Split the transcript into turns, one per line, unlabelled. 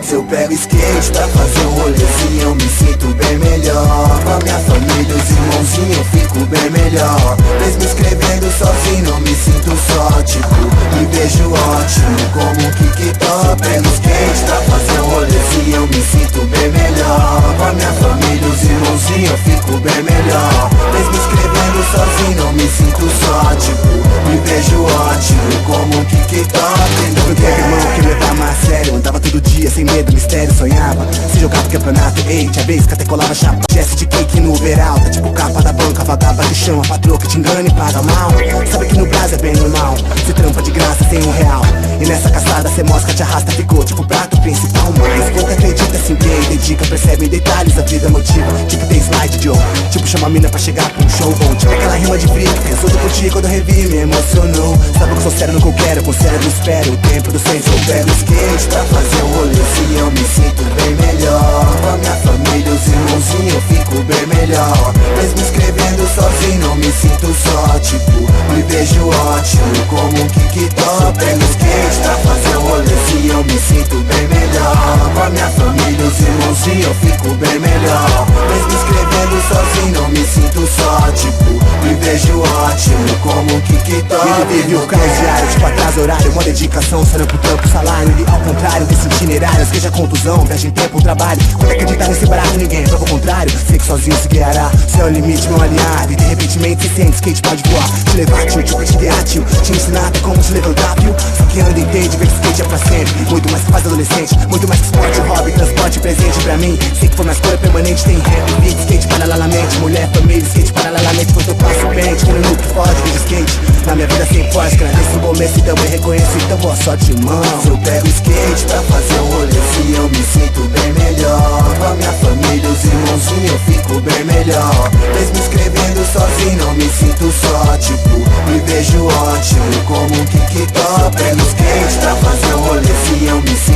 Se eu pego skate pra fazer um rolezinho, eu me sinto bem melhor. Com a minha família, os irmãozinhos, eu fico bem melhor. Mesmo escrevendo sozinho, eu me sinto só, tipo, me vejo ótimo como um kick-top. Eu pego skate pra fazer um rolezinho, eu me sinto bem melhor. Com a minha família, os irmãozinhos, eu fico bem melhor. Mesmo escrevendo sozinho, eu me sinto só, tipo, me vejo ótimo como um kick-top.
Eu tenho irmão que levava mais a sério, andava todo dia sem medo, mistério, sonhava se jogar pro campeonato, ei, tinha vez que até colava chapa, gesto de cake no overall, tá tipo capa da banca, vagava de chão, a patroa que te engana e paga mal. Sabe que no Brasil é bem normal, cê trampa de graça sem R$1. E nessa caçada cê mosca, te arrasta, ficou tipo prato principal. Mas pouco acredita, se empenha e dedica, percebe em detalhes, a vida motiva. Tipo tem slide Joe, tipo chama a mina pra chegar pra um show bom. Tipo aquela rima de briga, resolvo contigo quando eu revi, me emocionou. Sabe que eu sou sério no que eu quero, com o cérebro espero o tempo do senso.
Eu pego skate pra fazer um rolezinho, eu me sinto bem melhor. Com a minha família, os irmãozinhos, eu fico bem melhor. Mesmo escrevendo sozinho, eu me sinto só, tipo, me vejo ótimo como um kick-top. Pego skate pra fazer um rolezinho, eu me sinto bem melhor. Com a minha família, os irmãozinhos, eu fico bem melhor. Mesmo escrevendo sozinho, eu me sinto só, tipo, me vejo ótimo como um kick-top.
Ele vive o caos diário, tipo atrás horário, uma dedicação, sonhando pro trampo, salário. Ele ao contrário desse itinerário, seja contusão, viagem, tempo, trabalho. Quando acreditar nesse barato, ninguém prova o contrário. Sei que sozinho se guiará, céu é o limite, meu aliado. E de repentemente se sente, skate pode voar. Te levar, tio, tipo te guiar, tio. Te ensinar até como te levantar, viu? Só que anda e entende, vê que skate é pra sempre. Muito mais que faz adolescente, muito mais que esporte, hobby, transporte, presente pra mim. Sei que foi minha escolha permanente, tem rap, beat, skate paralelamente. Mulher, família, skate paralelamente. Quando eu passo pente, quando no que pode, vejo skate. Na minha vida sem forte, agradeço o começo e também reconheço, então boa sorte, irmão.
Se eu pego skate pra fazer um rolezinho, eu me sinto bem melhor. Com a minha família, os irmãozinhos, eu fico bem melhor. Mesmo escrevendo sozinho, eu me sinto só, tipo, me vejo ótimo como um kick-top. Pego skate pra fazer um rolezinho, eu me sinto